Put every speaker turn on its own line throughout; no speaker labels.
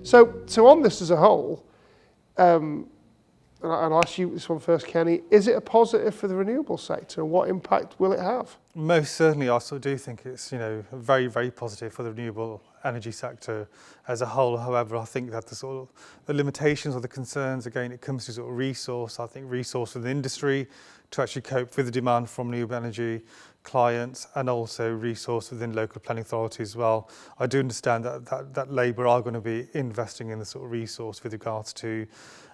So on this as a whole, and I'll ask you this one first, Kenny, is it a positive for the renewable sector, and what impact will it have?
Most certainly, I sort of do think it's very, very positive for the renewable energy sector as a whole. However, I think that the limitations or the concerns, again, it comes to sort of resource. I think resource within industry to actually cope with the demand from renewable energy clients, and also resource within local planning authorities as well. I do understand that Labour are going to be investing in the sort of resource with regards to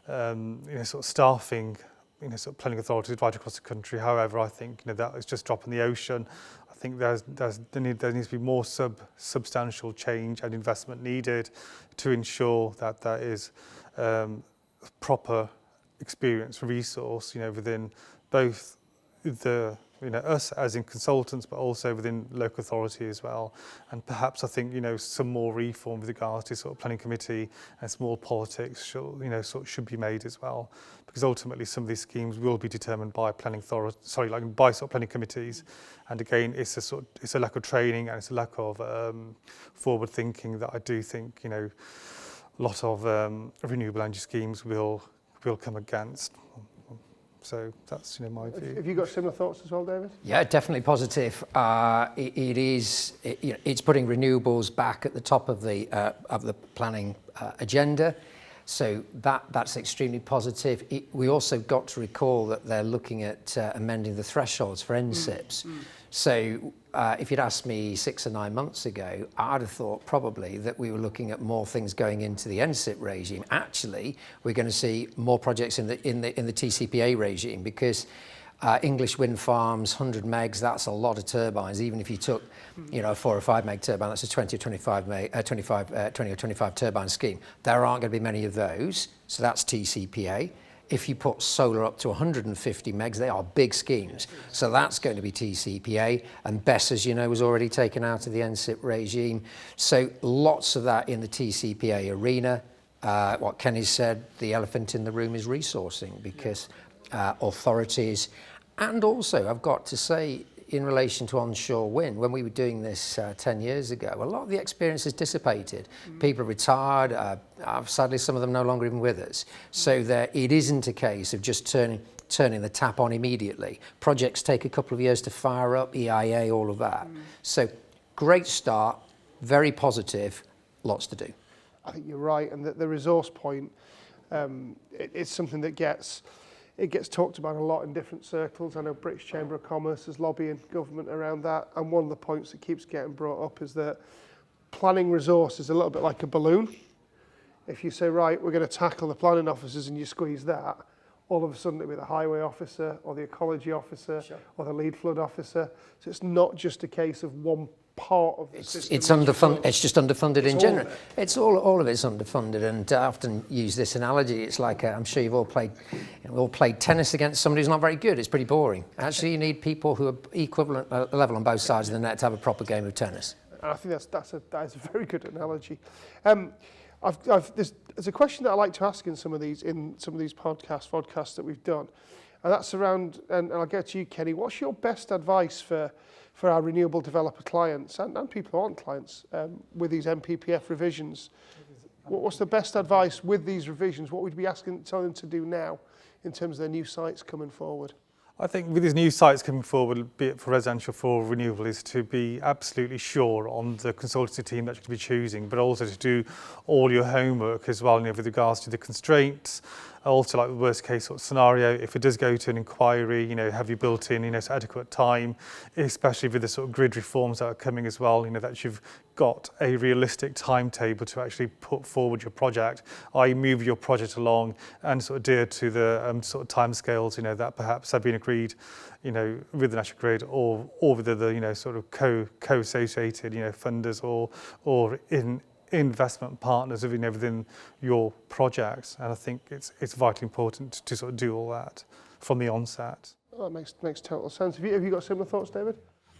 sort of staffing sort of planning authorities right across the country. However, I think that is just drop in the ocean. I think there needs to be more substantial change and investment needed to ensure that there is proper experience resource within both the us as in consultants, but also within local authority as well. And perhaps I think some more reform with regards to sort of planning committee and small politics should be made as well, because ultimately some of these schemes will be determined by planning by sort of planning committees. And again, it's a lack of training, and it's a lack of forward thinking that I do think a lot of renewable energy schemes will come against. So that's my view.
Have you got similar thoughts as well, David?
Yeah, definitely positive. It's putting renewables back at the top of the planning agenda. So that's extremely positive. We also got to recall that they're looking at amending the thresholds for NSIPs. So if you'd asked me 6 or 9 months ago, I'd have thought probably that we were looking at more things going into the NSIP regime. Actually, we're going to see more projects in the TCPA regime, because English wind farms, 100 megs, that's a lot of turbines. Even if you took a 4 or 5 meg turbine, that's a 20 or 25 turbine scheme. There aren't going to be many of those, so that's TCPA. If you put solar up to 150 megs, they are big schemes. So that's going to be TCPA. And BESS, as you know, was already taken out of the NSIP regime. So lots of that in the TCPA arena. What Kenny said, the elephant in the room is resourcing, because authorities, and also I've got to say, in relation to onshore wind, when we were doing this 10 years ago, a lot of the experience has dissipated. People are retired. Sadly, some of them no longer even with us. So it isn't a case of just turning the tap on immediately. Projects take a couple of years to fire up, EIA, all of that. So great start, very positive, lots to do.
I think you're right, and the resource point, it's something that gets talked about a lot in different circles. I know British Chamber of Commerce is lobbying government around that, and one of the points that keeps getting brought up is that planning resource is a little bit like a balloon. If you say, right, we're going to tackle the planning officers, and you squeeze that, all of a sudden it'll be the highway officer or the ecology officer or the lead flood officer. So it's not just a case of one part of the system.
It's just underfunded in general. It's all of it's underfunded, and I often use this analogy. It's like I'm sure you've all played tennis against somebody who's not very good. It's pretty boring. Actually, you need people who are equivalent level on both sides of the net to have a proper game of tennis.
And I think that is a very good analogy. There's a question that I like to ask in some of these vodcasts that we've done, and that's around. And I'll get to you, Kenny. What's your best advice for our renewable developer clients and people who aren't clients with these NPPF revisions? What's the best advice with these revisions? What would you be telling them to do now in terms of their new sites coming forward?
I think with these new sites coming forward, be it for residential, for renewable, is to be absolutely sure on the consultancy team that you're going to be choosing, but also to do all your homework as well, with regards to the constraints. Also, like the worst case sort of scenario, if it does go to an inquiry, have you built in, adequate time, especially with the sort of grid reforms that are coming as well, that you've got a realistic timetable to actually put forward your project, i.e. move your project along and sort of adhere to the sort of timescales, that perhaps have been agreed, with the National Grid or with the, sort of co-associated, funders or investment partners within your projects. And I think it's vitally important to sort of do all that from the onset.
Well, that makes total sense. Have you got similar thoughts, David?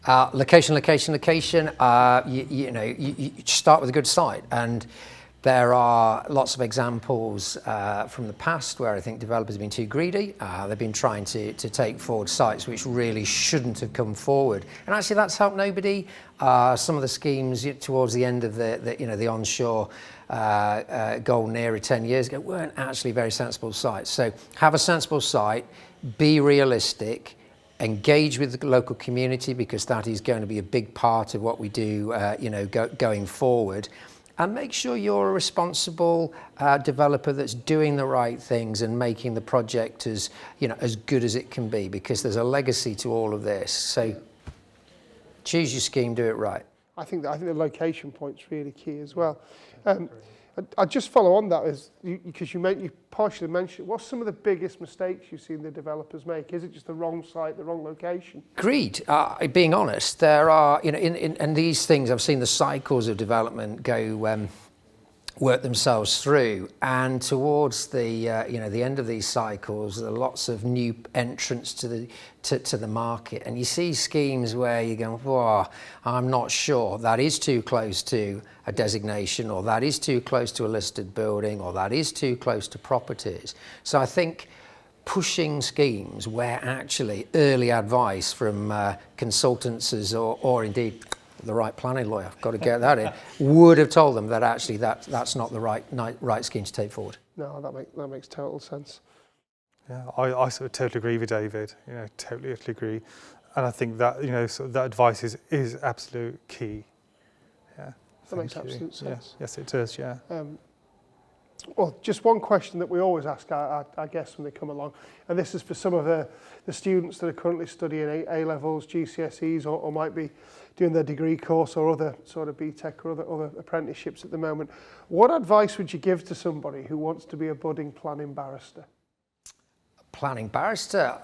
Location. You start with a good site, and There are lots of examples from the past where I think developers have been too greedy. They've been trying to take forward sites which really shouldn't have come forward. And actually that's helped nobody. Some of the schemes towards the end of the onshore goal nearer 10 years ago weren't actually very sensible sites. So have a sensible site, be realistic, engage with the local community, because that is going to be a big part of what we do going forward. And make sure you're a responsible developer that's doing the right things and making the project as good as it can be, because there's a legacy to all of this. So choose your scheme, do it right.
I think the location point's really key as well. I just follow on that because you partially mentioned, what's some of the biggest mistakes you've seen the developers make? Is it just the wrong site, the wrong location?
Agreed. Being honest, there are, in these things, I've seen the cycles of development go work themselves through, and towards the the end of these cycles, there are lots of new entrants to the market, and you see schemes where you go, "Whoa, I'm not sure that is too close to a designation, or that is too close to a listed building, or that is too close to properties." So I think pushing schemes where actually early advice from consultants or indeed the right planning lawyer, got to get that in, would have told them that actually that's not the right scheme to take forward.
No, that makes total sense.
Yeah, I sort of totally agree with David. Totally agree, and I think that sort of that advice is absolute key. Yeah,
that makes absolute sense.
Yeah, yes, it does. Yeah.
Well, just one question that we always ask our guests when they come along, and this is for some of the students that are currently studying A-levels, GCSEs, or might be doing their degree course or other sort of BTEC or other apprenticeships at the moment. What advice would you give to somebody who wants to be a budding planning barrister?
Planning barrister?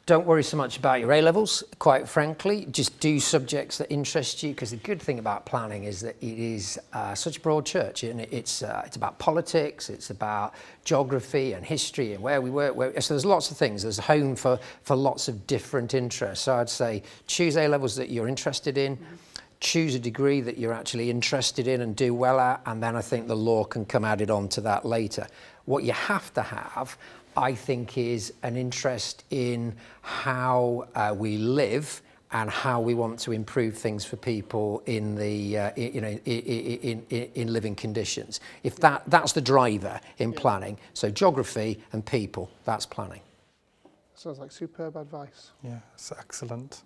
Don't worry so much about your A-levels, quite frankly. Just do subjects that interest you, because the good thing about planning is that it is such a broad church, and it's about politics, it's about geography and history and where we work. So there's lots of things. There's a home for lots of different interests. So I'd say choose A-levels that you're interested in, choose a degree that you're actually interested in and do well at, and then I think the law can come added on to that later. What you have to have, I think, is an interest in how we live and how we want to improve things for people in the in living conditions. If that's the driver in planning, so geography and people, that's planning.
Sounds like superb advice.
Yeah, it's excellent.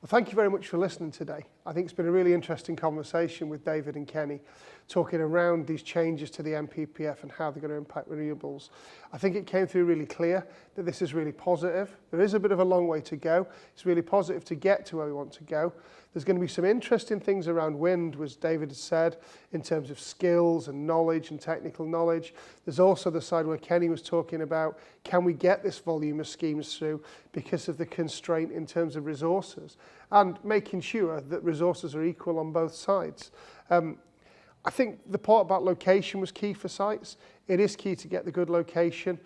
Well, thank you very much for listening today. I think it's been a really interesting conversation with David and Kenny, talking around these changes to the NPPF and how they're going to impact renewables. I think it came through really clear that this is really positive. There is a bit of a long way to go. It's really positive to get to where we want to go. There's going to be some interesting things around wind, as David has said, in terms of skills and knowledge and technical knowledge. There's also the side where Kenny was talking about, can we get this volume of schemes through because of the constraint in terms of resources, and making sure that resources are equal on both sides. I think the part about location was key for sites. It is key to get the good location.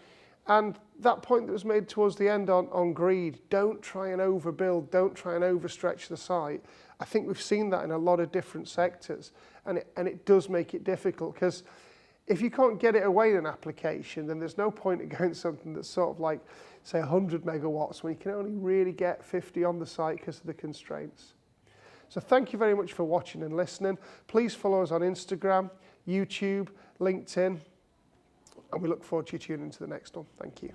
And that point that was made towards the end on greed, don't try and overbuild, don't try and overstretch the site. I think we've seen that in a lot of different sectors, and it does make it difficult, because if you can't get it away in an application, then there's no point in going something that's sort of like, say, 100 megawatts when you can only really get 50 on the site because of the constraints. So thank you very much for watching and listening. Please follow us on Instagram, YouTube, LinkedIn, and we look forward to you tuning into the next one. Thank you.